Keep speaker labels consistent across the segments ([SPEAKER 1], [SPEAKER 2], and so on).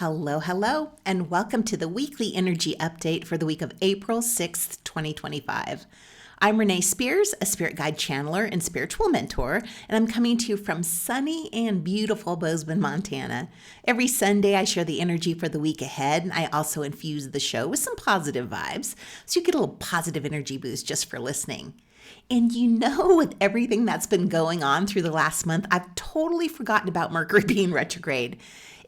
[SPEAKER 1] Hello, and welcome to the weekly energy update for the week of April 6th, 2025. I'm Renee Spears, a spirit guide channeler and spiritual mentor, and I'm coming to you from sunny and beautiful Bozeman, Montana. Every Sunday, I share the energy for the week ahead, and I also infuse the show with some positive vibes, so you get a little positive energy boost just for listening. And with everything that's been going on through the last month, I've totally forgotten about Mercury being retrograde.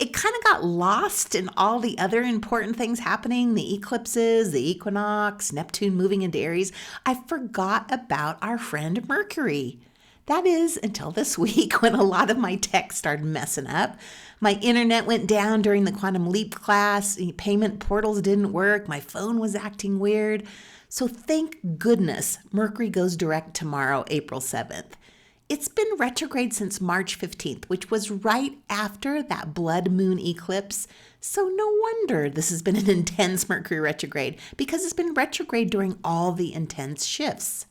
[SPEAKER 1] It kind of got lost in all the other important things happening, the eclipses, the equinox, Neptune moving into Aries. I forgot about our friend Mercury. That is until this week when a lot of my tech started messing up. My internet went down during the quantum leap class, payment portals didn't work, my phone was acting weird. So thank goodness Mercury goes direct tomorrow, April 7th. It's been retrograde since March 15th, which was right after that blood moon eclipse. So no wonder this has been an intense Mercury retrograde, because it's been retrograde during all the intense shifts.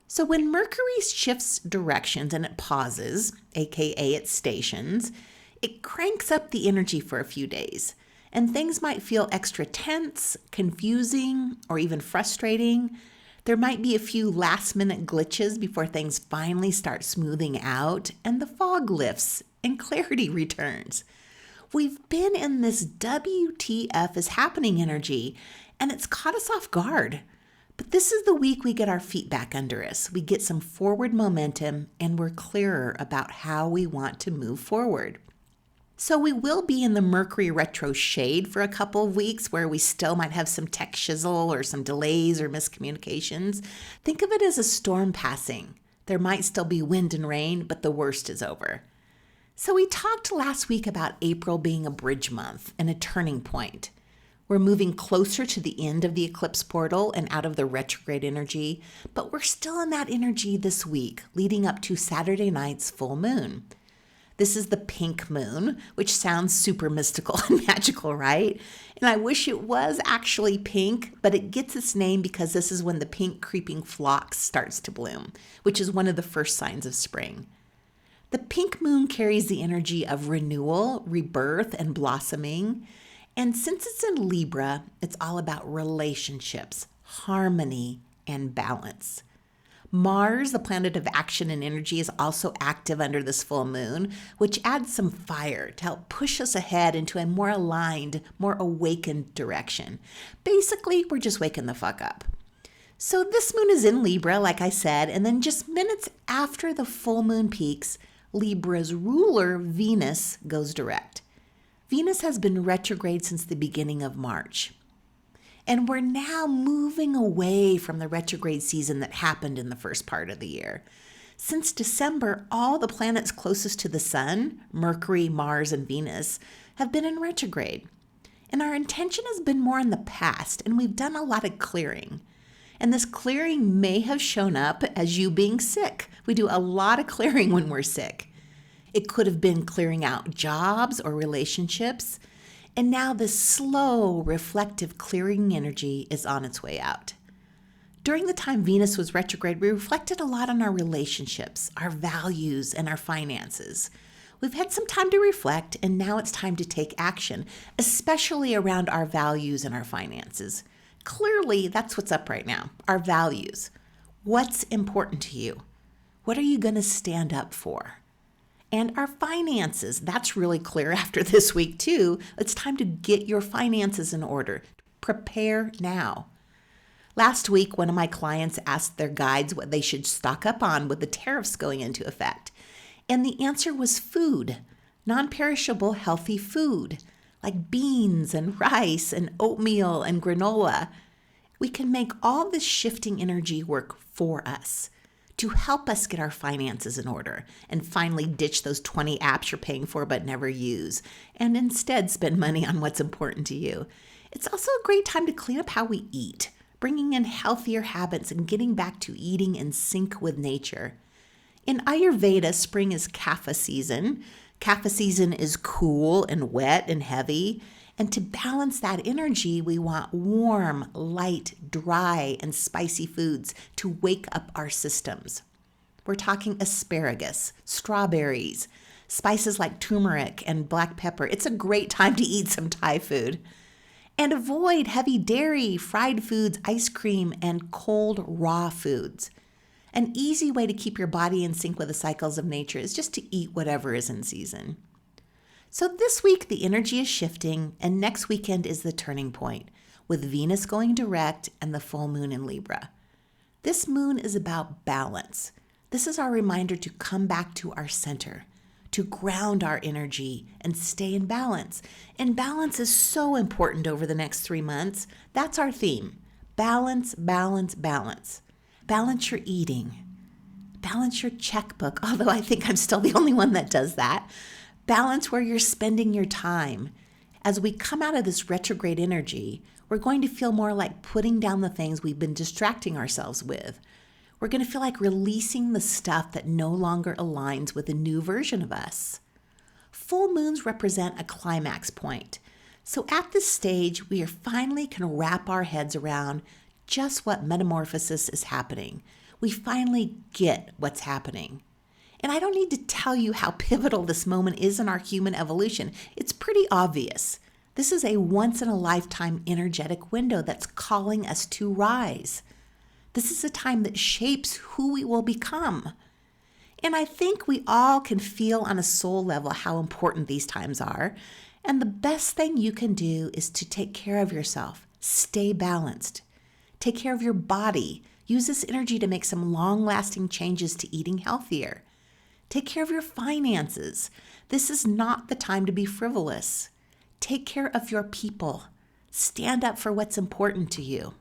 [SPEAKER 1] So when Mercury shifts directions and it pauses, aka it stations, it cranks up the energy for a few days. And things might feel extra tense, confusing, or even frustrating. There might be a few last-minute glitches before things finally start smoothing out and the fog lifts and clarity returns. We've been in this WTF is happening energy, and it's caught us off guard. But this is the week we get our feet back under us. We get some forward momentum, and we're clearer about how we want to move forward. So we will be in the Mercury retro shade for a couple of weeks, where we still might have some tech shizzle or some delays or miscommunications. Think of it as a storm passing. There might still be wind and rain, but the worst is over. So we talked last week about April being a bridge month and a turning point. We're moving closer to the end of the eclipse portal and out of the retrograde energy, but we're still in that energy this week, leading up to Saturday night's full moon. This is the pink moon, which sounds super mystical and magical, right? And I wish it was actually pink, but it gets its name because this is when the pink creeping phlox starts to bloom, which is one of the first signs of spring. The pink moon carries the energy of renewal, rebirth, and blossoming. And since it's in Libra, it's all about relationships, harmony, and balance. Mars, the planet of action and energy, is also active under this full moon, which adds some fire to help push us ahead into a more aligned, more awakened direction. Basically, we're just waking the fuck up. So this moon is in Libra, like I said, and then just minutes after the full moon peaks, Libra's ruler, Venus, goes direct. Venus has been retrograde since the beginning of March. And we're now moving away from the retrograde season that happened in the first part of the year. Since December, all the planets closest to the sun, Mercury, Mars, and Venus, have been in retrograde. And our intention has been more in the past, and we've done a lot of clearing. And this clearing may have shown up as you being sick. We do a lot of clearing when we're sick. It could have been clearing out jobs or relationships. And now this slow, reflective clearing energy is on its way out. During the time Venus was retrograde, we reflected a lot on our relationships, our values, and our finances. We've had some time to reflect, and now it's time to take action, especially around our values and our finances. Clearly, that's what's up right now, our values. What's important to you? What are you going to stand up for? And our finances, that's really clear after this week too. It's time to get your finances in order. Prepare now. Last week, one of my clients asked their guides what they should stock up on with the tariffs going into effect. And the answer was food, non-perishable healthy food, like beans and rice and oatmeal and granola. We can make all this shifting energy work for us, to help us get our finances in order and finally ditch those 20 apps you're paying for but never use, and instead spend money on what's important to you. It's also a great time to clean up how we eat, bringing in healthier habits and getting back to eating in sync with nature. In Ayurveda, spring is kapha season. Kapha season is cool and wet and heavy. And to balance that energy, we want warm, light, dry, and spicy foods to wake up our systems. We're talking asparagus, strawberries, spices like turmeric and black pepper. It's a great time to eat some Thai food. And avoid heavy dairy, fried foods, ice cream, and cold raw foods. An easy way to keep your body in sync with the cycles of nature is just to eat whatever is in season. So this week, the energy is shifting, and next weekend is the turning point, with Venus going direct and the full moon in Libra. This moon is about balance. This is our reminder to come back to our center, to ground our energy and stay in balance. And balance is so important over the next 3 months. That's our theme. Balance, balance, balance. Balance your eating. Balance your checkbook, although I think I'm still the only one that does that. Balance where you're spending your time. As we come out of this retrograde energy, we're going to feel more like putting down the things we've been distracting ourselves with. We're going to feel like releasing the stuff that no longer aligns with a new version of us. Full moons represent a climax point. So at this stage, we are finally can wrap our heads around just what metamorphosis is happening. We finally get what's happening. And I don't need to tell you how pivotal this moment is in our human evolution. It's pretty obvious. This is a once-in-a-lifetime energetic window that's calling us to rise. This is a time that shapes who we will become. And I think we all can feel on a soul level how important these times are. And the best thing you can do is to take care of yourself. Stay balanced. Take care of your body. Use this energy to make some long-lasting changes to eating healthier. Take care of your finances. This is not the time to be frivolous. Take care of your people. Stand up for what's important to you.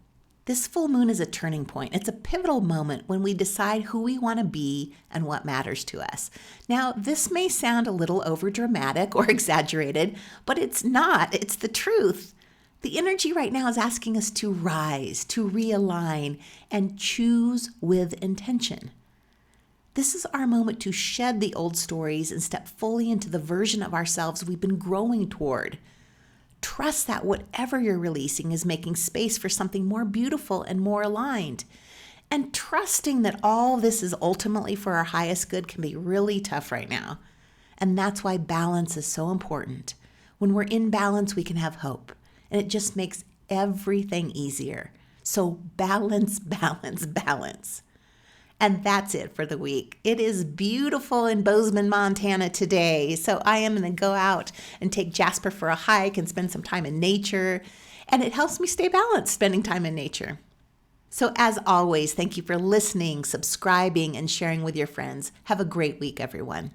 [SPEAKER 1] This full moon is a turning point. It's a pivotal moment when we decide who we want to be and what matters to us. Now, this may sound a little overdramatic or exaggerated, but it's not. It's the truth. The energy right now is asking us to rise, to realign, and choose with intention. This is our moment to shed the old stories and step fully into the version of ourselves we've been growing toward. Trust that whatever you're releasing is making space for something more beautiful and more aligned. And trusting that all this is ultimately for our highest good can be really tough right now. And that's why balance is so important. When we're in balance, we can have hope. And it just makes everything easier. So balance, balance, balance. And that's it for the week. It is beautiful in Bozeman, Montana today. So I am going to go out and take Jasper for a hike and spend some time in nature. And it helps me stay balanced spending time in nature. So as always, thank you for listening, subscribing, and sharing with your friends. Have a great week, everyone.